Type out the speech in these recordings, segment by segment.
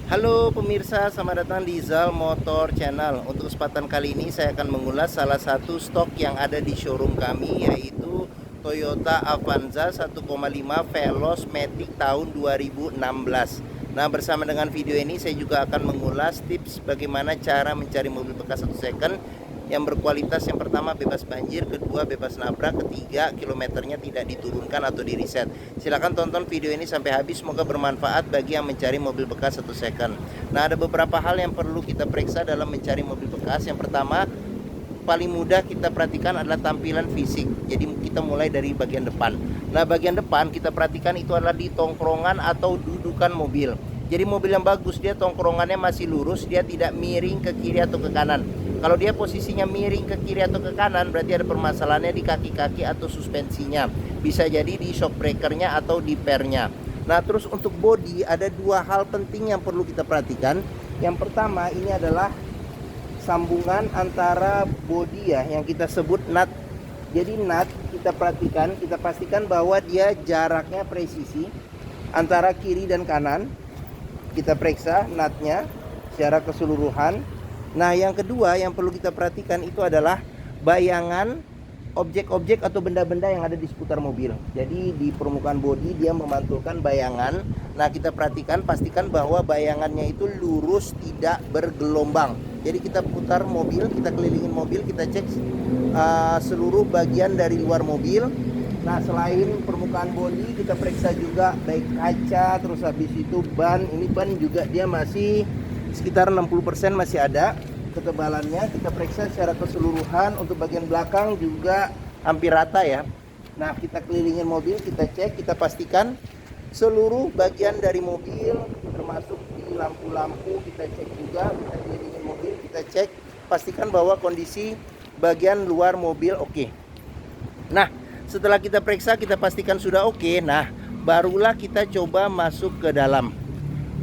Halo pemirsa, selamat datang di Zal Motor Channel. Untuk kesempatan kali ini saya akan mengulas salah satu stok yang ada di showroom kami, yaitu Toyota Avanza 1,5 Veloz Matic tahun 2016. Nah, bersama dengan video ini saya juga akan mengulas tips bagaimana cara mencari mobil bekas satu second yang berkualitas. Yang pertama, bebas banjir; kedua, bebas nabrak; ketiga, kilometernya tidak diturunkan atau di reset. Silahkan tonton video ini sampai habis, semoga bermanfaat bagi yang mencari mobil bekas satu second. Nah, ada beberapa hal yang perlu kita periksa dalam mencari mobil bekas. Yang pertama, paling mudah kita perhatikan adalah tampilan fisik. Jadi kita mulai dari bagian depan. Nah, bagian depan kita perhatikan itu adalah di tongkrongan atau dudukan mobil. Jadi mobil yang bagus, dia tongkrongannya masih lurus, dia tidak miring ke kiri atau ke kanan. Kalau dia posisinya miring ke kiri atau ke kanan, berarti ada permasalahannya di kaki-kaki atau suspensinya. Bisa jadi di shock breakernya atau di pernya. Nah, terus untuk bodi ada dua hal penting yang perlu kita perhatikan. Yang pertama, ini adalah sambungan antara bodi ya, yang kita sebut nut. Jadi nut kita perhatikan, kita pastikan bahwa dia jaraknya presisi antara kiri dan kanan. Kita periksa nutnya secara keseluruhan. Nah, yang kedua yang perlu kita perhatikan itu adalah bayangan objek-objek atau benda-benda yang ada di seputar mobil. Jadi di permukaan bodi dia memantulkan bayangan. Nah, kita perhatikan, pastikan bahwa bayangannya itu lurus, tidak bergelombang. Jadi kita putar mobil, kita kelilingin mobil, kita cek seluruh bagian dari luar mobil. Nah, selain permukaan bodi, kita periksa juga baik kaca, terus habis itu ban. Ini ban juga dia masih sekitar 60% masih ada ketebalannya. Kita periksa secara keseluruhan. Untuk bagian belakang juga hampir rata ya. Nah, kita kelilingin mobil, kita cek, kita pastikan seluruh bagian dari mobil, termasuk di lampu-lampu kita cek juga. Kita kelilingin mobil, kita cek, pastikan bahwa kondisi bagian luar mobil oke. Nah, setelah kita periksa, kita pastikan sudah oke. Nah, barulah kita coba masuk ke dalam.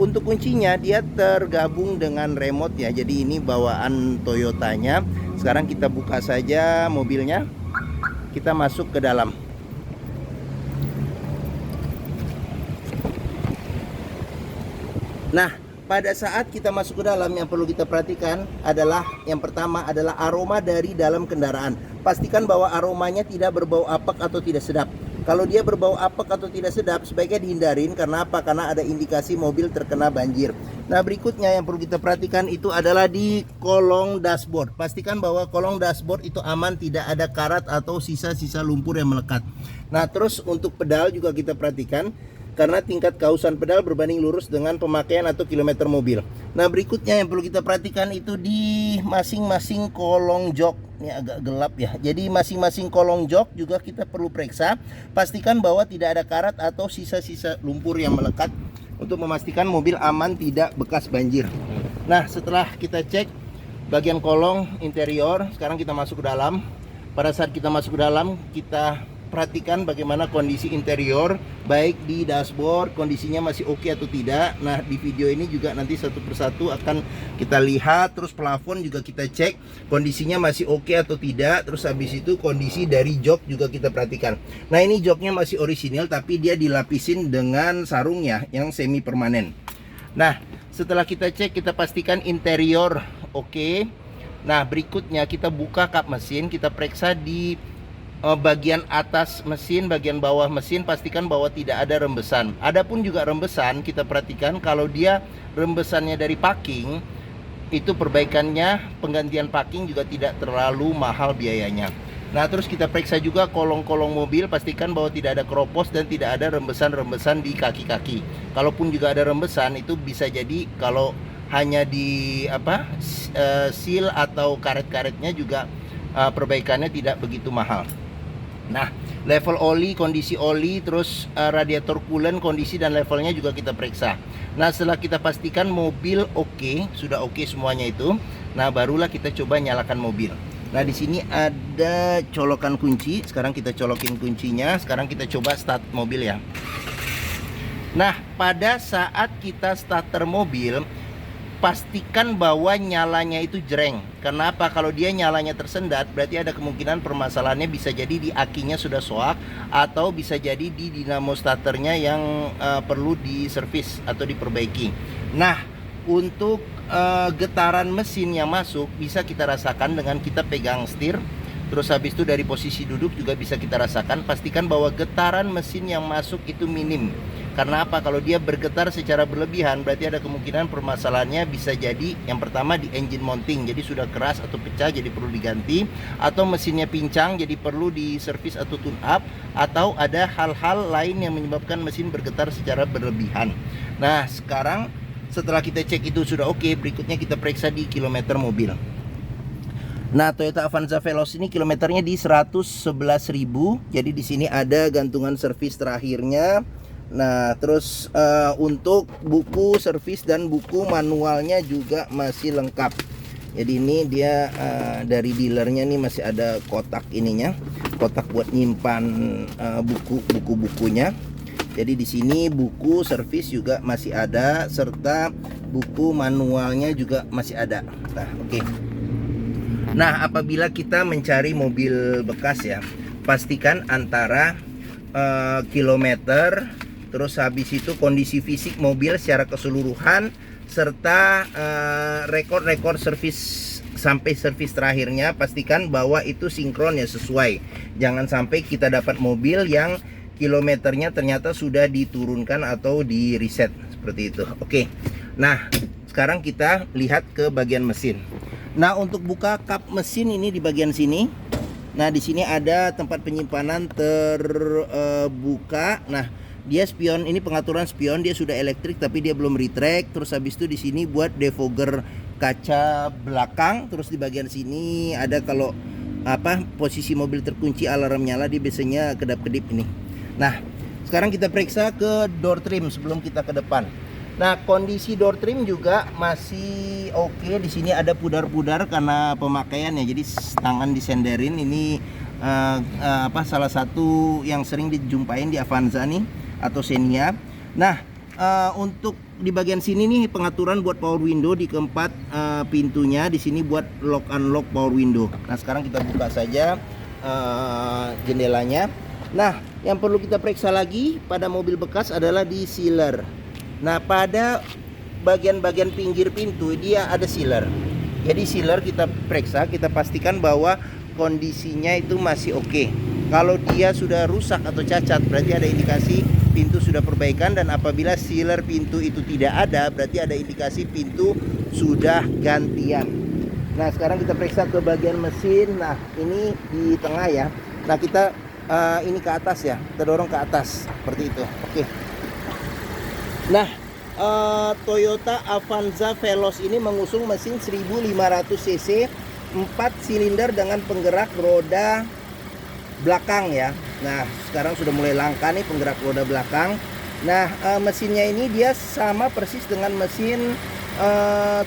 Untuk kuncinya dia tergabung dengan remote ya. Jadi ini bawaan Toyotanya. Sekarang kita buka saja mobilnya. Kita masuk ke dalam. Nah, pada saat kita masuk ke dalam, yang perlu kita perhatikan adalah yang pertama adalah aroma dari dalam kendaraan. Pastikan bahwa aromanya tidak berbau apek atau tidak sedap. Kalau dia berbau apek atau tidak sedap, sebaiknya dihindarin. Karena apa? Karena ada indikasi mobil terkena banjir. Nah, berikutnya yang perlu kita perhatikan itu adalah di kolong dashboard. Pastikan bahwa kolong dashboard itu aman, tidak ada karat atau sisa-sisa lumpur yang melekat. Nah, terus untuk pedal juga kita perhatikan, karena tingkat kausan pedal berbanding lurus dengan pemakaian atau kilometer mobil. Nah, berikutnya yang perlu kita perhatikan itu di masing-masing kolong jok. Ini agak gelap ya. Jadi masing-masing kolong jok juga kita perlu periksa. Pastikan bahwa tidak ada karat atau sisa-sisa lumpur yang melekat untuk memastikan mobil aman, tidak bekas banjir. Nah, setelah kita cek bagian kolong interior, sekarang kita masuk ke dalam. Pada saat kita masuk ke dalam, kita perhatikan bagaimana kondisi interior, baik di dashboard kondisinya masih oke atau tidak. Nah, di video ini juga nanti satu persatu akan kita lihat. Terus plafon juga kita cek kondisinya masih oke atau tidak. Terus habis itu kondisi dari jok juga kita perhatikan. Nah, ini joknya masih orisinil tapi dia dilapisin dengan sarungnya yang semi permanen. Nah, setelah kita cek, kita pastikan interior oke. Nah, berikutnya kita buka kap mesin, kita periksa di bagian atas mesin, bagian bawah mesin, pastikan bahwa tidak ada rembesan. Adapun juga rembesan, kita perhatikan kalau dia rembesannya dari packing, itu perbaikannya, penggantian packing juga tidak terlalu mahal biayanya. Nah, terus kita periksa juga kolong-kolong mobil, pastikan bahwa tidak ada keropos dan tidak ada rembesan-rembesan di kaki-kaki. Kalaupun juga ada rembesan, itu bisa jadi kalau hanya di seal atau karet-karetnya juga perbaikannya tidak begitu mahal. Nah, level oli, kondisi oli, terus radiator coolant, kondisi dan levelnya juga kita periksa. Nah, setelah kita pastikan mobil oke, sudah oke semuanya itu, nah barulah kita coba nyalakan mobil. Nah, di sini ada colokan kunci. Sekarang kita colokin kuncinya. Sekarang kita coba start mobil ya. Nah, pada saat kita starter mobil, pastikan bahwa nyalanya itu jreng. Kenapa? Kalau dia nyalanya tersendat, berarti ada kemungkinan permasalahannya bisa jadi di akinya sudah soak, atau bisa jadi di dinamo starternya yang perlu diservis atau diperbaiki. Nah, Untuk getaran mesin yang masuk bisa kita rasakan dengan kita pegang setir. Terus habis itu dari posisi duduk juga bisa kita rasakan. Pastikan bahwa getaran mesin yang masuk itu minim. Karena apa? Kalau dia bergetar secara berlebihan, berarti ada kemungkinan permasalahannya bisa jadi yang pertama di engine mounting, jadi sudah keras atau pecah, jadi perlu diganti. Atau mesinnya pincang, jadi perlu diservis atau tune up. Atau ada hal-hal lain yang menyebabkan mesin bergetar secara berlebihan. Nah, sekarang setelah kita cek itu sudah oke, berikutnya kita periksa di kilometer mobil. Nah, Toyota Avanza Veloz ini kilometernya di 111.000. Jadi di sini ada gantungan servis terakhirnya. Nah, terus untuk buku servis dan buku manualnya juga masih lengkap. Jadi ini dia dari dealernya nih masih ada kotak ininya, kotak buat nyimpan buku-bukunya. Jadi di sini buku servis juga masih ada, serta buku manualnya juga masih ada. Nah, oke. Nah, apabila kita mencari mobil bekas ya, pastikan antara kilometer, terus habis itu kondisi fisik mobil secara keseluruhan, serta rekor-rekor servis sampai servis terakhirnya, pastikan bahwa itu sinkron ya, sesuai. Jangan sampai kita dapat mobil yang kilometernya ternyata sudah diturunkan atau di reset seperti itu. Oke. Nah, sekarang kita lihat ke bagian mesin. Nah, untuk buka kap mesin ini di bagian sini. Nah, di sini ada tempat penyimpanan terbuka. Nah, dia spion, ini pengaturan spion, dia sudah elektrik tapi dia belum retract. Terus habis itu di sini buat defogger kaca belakang. Terus di bagian sini ada kalau posisi mobil terkunci, alarm nyala, dia biasanya kedap-kedip ini. Nah, sekarang kita periksa ke door trim sebelum kita ke depan. Nah, kondisi door trim juga masih oke. Di sini ada pudar-pudar karena pemakaian ya. Jadi tangan disenderin. Ini salah satu yang sering dijumpain di Avanza nih atau Xenia. Nah, untuk di bagian sini nih pengaturan buat power window di keempat pintunya. Di sini buat lock unlock power window. Nah, sekarang kita buka saja jendelanya. Nah, yang perlu kita periksa lagi pada mobil bekas adalah di sealer. Nah, pada bagian-bagian pinggir pintu dia ada sealer. Jadi sealer kita periksa, kita pastikan bahwa kondisinya itu masih oke. Kalau dia sudah rusak atau cacat, berarti ada indikasi pintu sudah perbaikan. Dan apabila sealer pintu itu tidak ada, berarti ada indikasi pintu sudah gantian. Nah, sekarang kita periksa ke bagian mesin. Nah, ini di tengah ya. Nah, kita ini ke atas ya, kita dorong ke atas seperti itu. Oke. Nah, Toyota Avanza Veloz ini mengusung mesin 1500 cc 4 silinder dengan penggerak roda belakang ya. Nah, sekarang sudah mulai langka nih penggerak roda belakang. Nah, mesinnya ini dia sama persis dengan mesin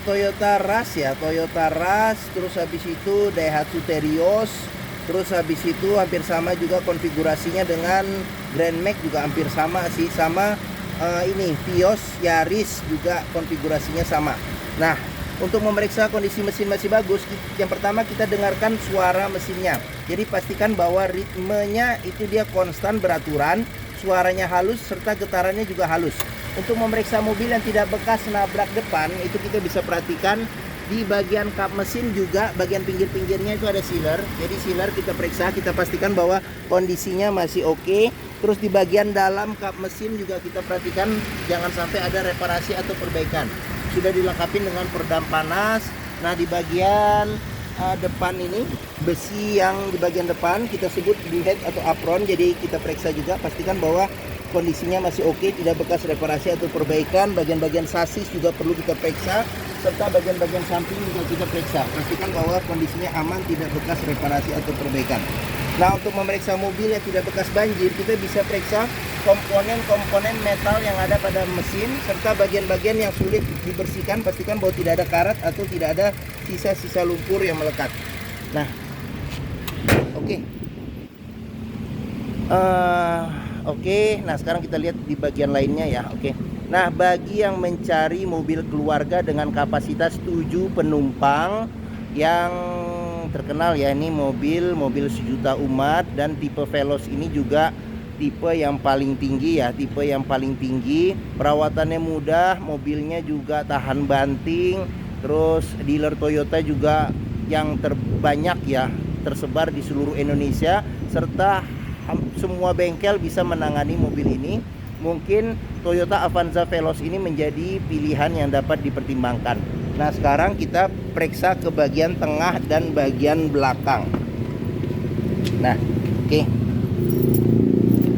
Toyota Rush ya, Toyota Rush. Terus habis itu Daihatsu Terios. Terus habis itu hampir sama juga konfigurasinya dengan Grand Max, juga hampir sama sih, sama ini Vios, Yaris juga konfigurasinya sama. Nah, untuk memeriksa kondisi mesin masih bagus, yang pertama kita dengarkan suara mesinnya. Jadi pastikan bahwa ritmenya itu dia konstan beraturan, suaranya halus serta getarannya juga halus. Untuk memeriksa mobil yang tidak bekas nabrak depan, itu kita bisa perhatikan di bagian kap mesin juga bagian pinggir-pinggirnya itu ada sealer. Jadi sealer kita periksa, kita pastikan bahwa kondisinya masih oke. Terus di bagian dalam kap mesin juga kita perhatikan jangan sampai ada reparasi atau perbaikan. Sudah dilengkapi dengan peredam panas. Nah, di bagian depan ini besi yang di bagian depan kita sebut bead atau apron. Jadi kita periksa juga, pastikan bahwa kondisinya masih oke, tidak bekas reparasi atau perbaikan. Bagian-bagian sasis juga perlu kita periksa, serta bagian-bagian samping juga kita periksa. Pastikan bahwa kondisinya aman, tidak bekas reparasi atau perbaikan. Nah, untuk memeriksa mobil yang tidak bekas banjir, kita bisa periksa komponen-komponen metal yang ada pada mesin, serta bagian-bagian yang sulit dibersihkan. Pastikan bahwa tidak ada karat atau tidak ada sisa-sisa lumpur yang melekat. Nah, oke. Oke, nah sekarang kita lihat di bagian lainnya ya. Oke. Nah, bagi yang mencari mobil keluarga dengan kapasitas 7 penumpang yang terkenal ya, ini mobil sejuta umat, dan tipe Veloz ini juga tipe yang paling tinggi ya, tipe yang paling tinggi. Perawatannya mudah, mobilnya juga tahan banting. Terus dealer Toyota juga yang terbanyak ya, tersebar di seluruh Indonesia, serta semua bengkel bisa menangani mobil ini. Mungkin Toyota Avanza Veloz ini menjadi pilihan yang dapat dipertimbangkan. Nah, sekarang kita periksa ke bagian tengah dan bagian belakang. Nah, oke.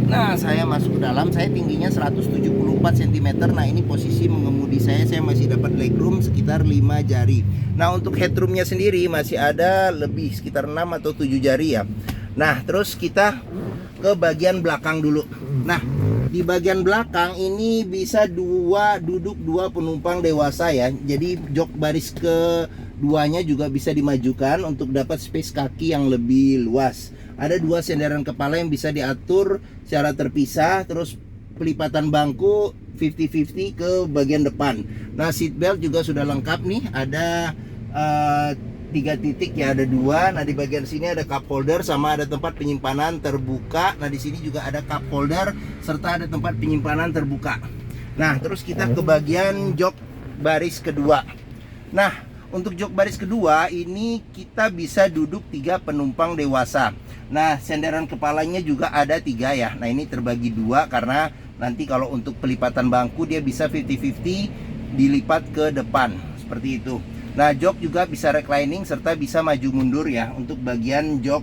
Nah, saya masuk ke dalam. Saya tingginya 174 cm. Nah, ini posisi mengemudi saya masih dapat legroom sekitar 5 jari. Nah, untuk headroomnya sendiri masih ada lebih sekitar 6 atau 7 jari ya. Nah, terus kita ke bagian belakang dulu. Nah, di bagian belakang ini bisa duduk dua penumpang dewasa ya. Jadi jok baris keduanya juga bisa dimajukan untuk dapat space kaki yang lebih luas. Ada 2 sandaran kepala yang bisa diatur secara terpisah. Terus pelipatan bangku 50-50 ke bagian depan. Nah, seat belt juga sudah lengkap nih. Ada 3 titik ya, ada 2. Nah, di bagian sini ada cup holder sama ada tempat penyimpanan terbuka. Nah, di sini juga ada cup holder serta ada tempat penyimpanan terbuka. Nah, terus kita ke bagian jok baris kedua. Nah, untuk jok baris kedua ini kita bisa duduk 3 penumpang dewasa. Nah, sandaran kepalanya juga ada 3 ya. Nah, ini terbagi 2 karena nanti kalau untuk pelipatan bangku dia bisa 50-50 dilipat ke depan seperti itu. Nah, jok juga bisa reclining serta bisa maju mundur ya untuk bagian jok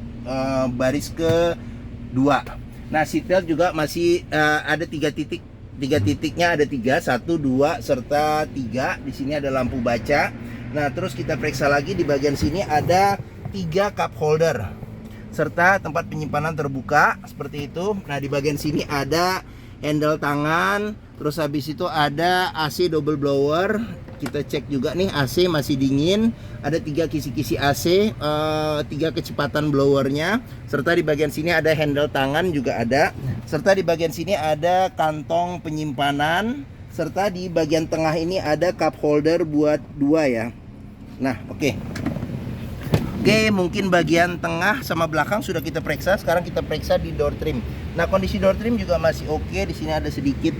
baris kedua. Nah, seatbelt juga masih ada 3 titik. 3 titiknya ada 3, 1, 2 serta 3. Di sini ada lampu baca. Nah, terus kita periksa lagi di bagian sini ada 3 cup holder serta tempat penyimpanan terbuka seperti itu. Nah, di bagian sini ada handle tangan. Terus habis itu ada AC double blower. Kita cek juga nih, AC masih dingin. Ada 3 kisi-kisi AC, 3 kecepatan blowernya. Serta di bagian sini ada handle tangan juga ada. Serta di bagian sini ada kantong penyimpanan. Serta di bagian tengah ini ada cup holder buat 2 ya. Nah, oke, mungkin bagian tengah sama belakang sudah kita periksa. Sekarang kita periksa di door trim. Nah, kondisi door trim juga masih oke. Di sini ada sedikit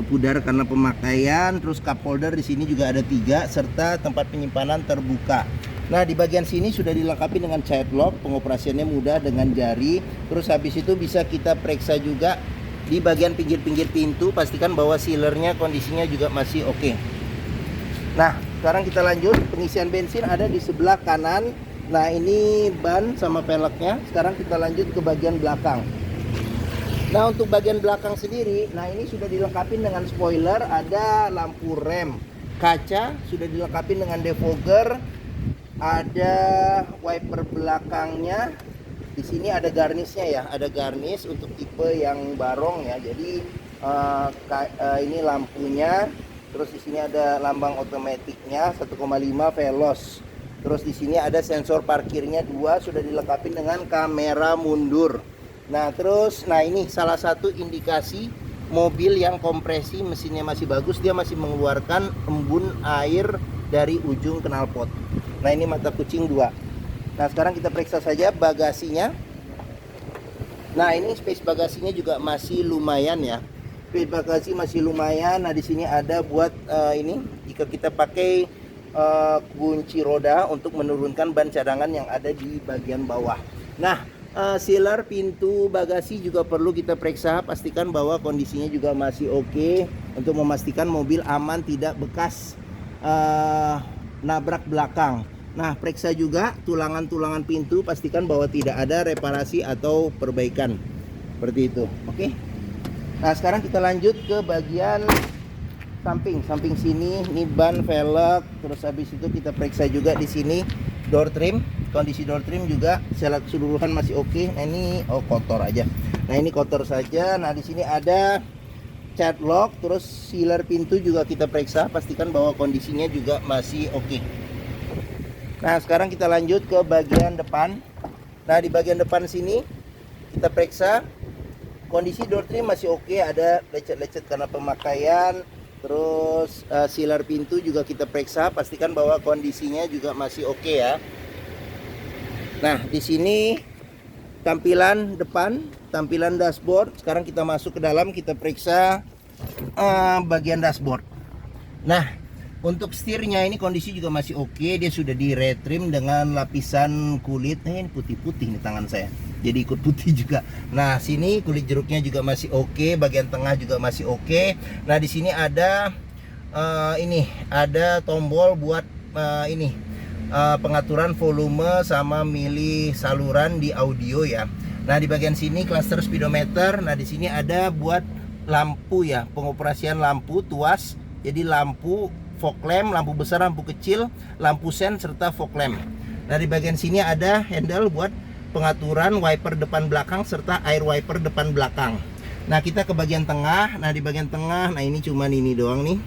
pudar karena pemakaian. Terus cup holder di sini juga ada 3 serta tempat penyimpanan terbuka. Nah, di bagian sini sudah dilengkapi dengan child lock, pengoperasiannya mudah dengan jari. Terus habis itu bisa kita periksa juga di bagian pinggir-pinggir pintu, pastikan bahwa sealernya kondisinya juga masih oke. Nah, sekarang kita lanjut. Pengisian bensin ada di sebelah kanan. Nah, ini ban sama peleknya. Sekarang kita lanjut ke bagian belakang. Nah, untuk bagian belakang sendiri, nah ini sudah dilengkapi dengan spoiler, ada lampu rem, kaca sudah dilengkapi dengan defogger, ada wiper belakangnya. Di sini ada garnisnya ya, ada garnish untuk tipe yang barong ya. Jadi ini lampunya. Terus di sini ada lambang otomatiknya 1,5 Veloz. Terus di sini ada sensor parkirnya 2, sudah dilengkapi dengan kamera mundur. Nah, terus ini salah satu indikasi mobil yang kompresi mesinnya masih bagus, dia masih mengeluarkan embun air dari ujung knalpot. Nah, ini mata kucing 2. Nah, sekarang kita periksa saja bagasinya. Nah, ini space bagasinya juga masih lumayan ya. Space bagasi masih lumayan. Nah, di sini ada buat ini jika kita pakai kunci roda untuk menurunkan ban cadangan yang ada di bagian bawah. Nah, sealer pintu bagasi juga perlu kita periksa, pastikan bahwa kondisinya juga masih oke untuk memastikan mobil aman, tidak bekas nabrak belakang. Nah, periksa juga tulangan-tulangan pintu, pastikan bahwa tidak ada reparasi atau perbaikan seperti itu. Oke. Nah, sekarang kita lanjut ke bagian samping sini. Ini ban, velg, terus habis itu kita periksa juga di sini door trim. Kondisi door trim juga secara keseluruhan masih oke. Nah, ini kotor aja. Nah, ini kotor saja. Nah, di sini ada child lock, terus sealer pintu juga kita periksa, pastikan bahwa kondisinya juga masih oke. Nah, sekarang kita lanjut ke bagian depan. Nah, di bagian depan sini kita periksa kondisi door trim masih oke, ada lecet-lecet karena pemakaian. Terus sealer pintu juga kita periksa, pastikan bahwa kondisinya juga masih oke ya. Nah, di sini tampilan depan, tampilan dashboard. Sekarang kita masuk ke dalam, kita periksa bagian dashboard. Nah, untuk setirnya ini kondisi juga masih oke. Dia sudah di retrim dengan lapisan kulit. Ini putih-putih nih tangan saya, jadi ikut putih juga. Nah, sini kulit jeruknya juga masih oke. Bagian tengah juga masih oke. Nah, di sini ada ini ada tombol buat pengaturan volume sama milih saluran di audio ya. Nah, di bagian sini cluster speedometer. Nah, di sini ada buat lampu ya, pengoperasian lampu tuas. Jadi lampu fog lamp, lampu besar, lampu kecil, lampu sen serta fog lamp. Nah, di bagian sini ada handle buat pengaturan wiper depan belakang serta air wiper depan belakang. Nah, kita ke bagian tengah. Nah, di bagian tengah, nah ini cuman ini doang nih.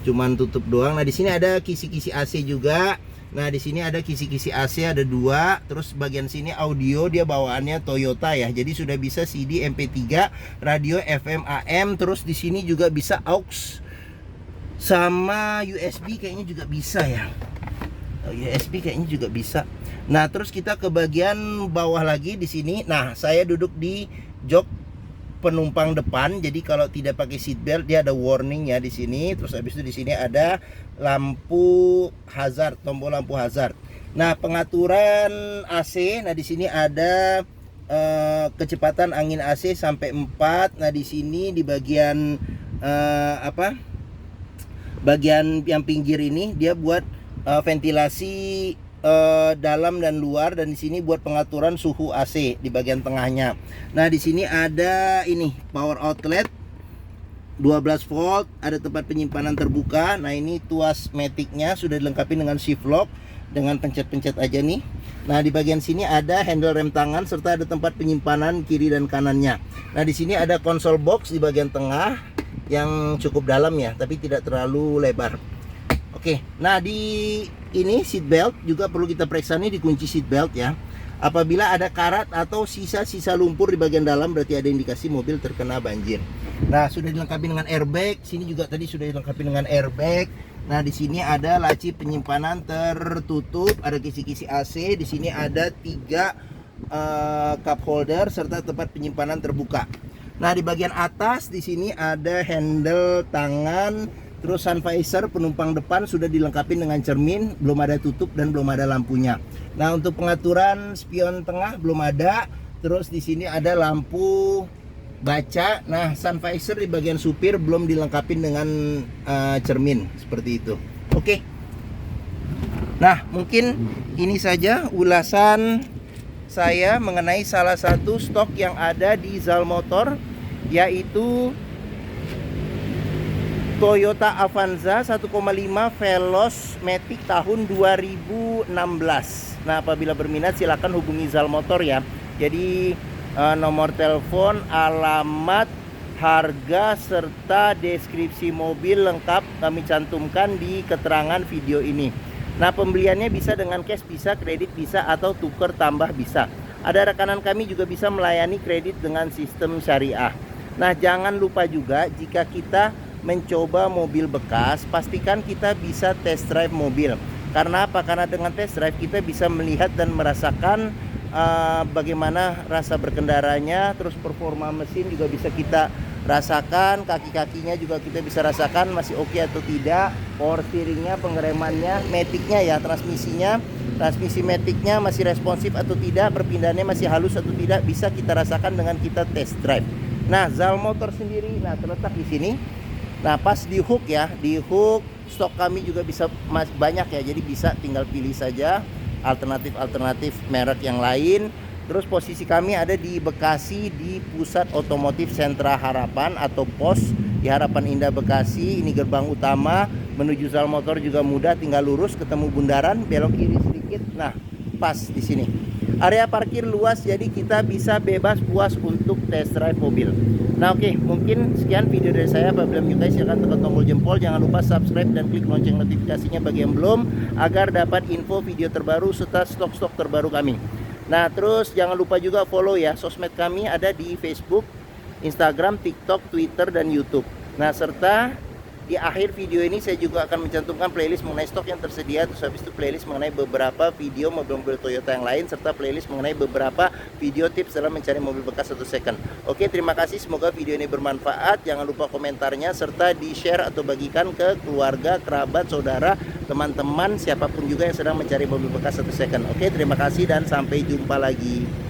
Cuman tutup doang. Nah, di sini ada kisi-kisi AC juga. Nah, di sini ada kisi-kisi AC ada 2. Terus bagian sini audio, dia bawaannya Toyota ya. Jadi sudah bisa CD, MP3, radio FM AM. Terus di sini juga bisa aux sama USB kayaknya juga bisa ya. USB kayaknya juga bisa. Nah, terus kita ke bagian bawah lagi di sini. Nah, saya duduk di jok penumpang depan. Jadi kalau tidak pakai seat belt dia ada warning ya di sini. Terus habis itu di sini ada lampu hazard, tombol lampu hazard. Nah, pengaturan AC. Nah, di sini ada kecepatan angin AC sampai 4. Nah, di sini di bagian bagian yang pinggir ini dia buat ventilasi dalam dan luar, dan di sini buat pengaturan suhu AC di bagian tengahnya. Nah, di sini ada ini power outlet 12 volt, ada tempat penyimpanan terbuka. Nah, ini tuas maticnya sudah dilengkapi dengan shift lock dengan pencet-pencet aja nih. Nah, di bagian sini ada handle rem tangan serta ada tempat penyimpanan kiri dan kanannya. Nah, di sini ada console box di bagian tengah yang cukup dalam ya, tapi tidak terlalu lebar. Oke, nah di ini seat belt juga perlu kita periksa nih, dikunci seat belt ya. Apabila ada karat atau sisa-sisa lumpur di bagian dalam, berarti ada indikasi mobil terkena banjir. Nah, sudah dilengkapi dengan airbag. Sini juga tadi sudah dilengkapi dengan airbag. Nah, di sini ada laci penyimpanan tertutup, ada kisi-kisi AC. Di sini ada 3 cup holder serta tempat penyimpanan terbuka. Nah, di bagian atas di sini ada handle tangan, terus sun visor penumpang depan sudah dilengkapi dengan cermin, belum ada tutup dan belum ada lampunya. Nah, untuk pengaturan spion tengah belum ada. Terus di sini ada lampu baca. Nah, sun visor di bagian supir belum dilengkapi dengan cermin seperti itu. Oke. Nah, mungkin ini saja ulasan saya mengenai salah satu stok yang ada di Zal Motor, yaitu Toyota Avanza 1,5 Veloz Matic tahun 2016. Nah, apabila berminat silakan hubungi Zal Motor ya. Jadi nomor telepon, alamat, harga serta deskripsi mobil lengkap kami cantumkan di keterangan video ini. Nah, pembeliannya bisa dengan cash, bisa kredit, bisa atau tuker tambah bisa. Ada rekanan kami juga bisa melayani kredit dengan sistem syariah. Nah, jangan lupa juga jika kita mencoba mobil bekas, pastikan kita bisa test drive mobil. Karena apa? Karena dengan test drive kita bisa melihat dan merasakan bagaimana rasa berkendaranya, terus performa mesin juga bisa kita rasakan, kaki-kakinya juga kita bisa rasakan masih oke atau tidak, power steeringnya, pengeremannya, maticnya ya, transmisi maticnya masih responsif atau tidak, perpindahannya masih halus atau tidak, bisa kita rasakan dengan kita test drive. Nah, Zal Motor sendiri terletak di sini. Nah, pas di hook ya, di hook stok kami juga bisa banyak ya, jadi bisa tinggal pilih saja alternatif merek yang lain. Terus posisi kami ada di Bekasi, di Pusat Otomotif Sentra Harapan atau POS di Harapan Indah Bekasi. Ini gerbang utama menuju Zal Motor juga mudah, tinggal lurus ketemu bundaran, belok kiri sedikit. Nah, pas di sini. Area parkir luas, jadi kita bisa bebas puas untuk test drive mobil. Nah, oke, mungkin sekian video dari saya. Apabila menyukai silahkan tekan tombol jempol, jangan lupa subscribe dan klik lonceng notifikasinya bagi yang belum, agar dapat info video terbaru serta stok-stok terbaru kami. Nah, terus jangan lupa juga follow ya sosmed kami, ada di Facebook, Instagram, TikTok, Twitter, dan YouTube. Nah, serta Di akhir video ini saya juga akan mencantumkan playlist mengenai stok yang tersedia, terus habis itu playlist mengenai beberapa video mobil-mobil Toyota yang lain, serta playlist mengenai beberapa video tips dalam mencari mobil bekas atau second. Oke, terima kasih, semoga video ini bermanfaat. Jangan lupa komentarnya serta di share atau bagikan ke keluarga, kerabat, saudara, teman-teman, siapapun juga yang sedang mencari mobil bekas atau second. Oke, terima kasih dan sampai jumpa lagi.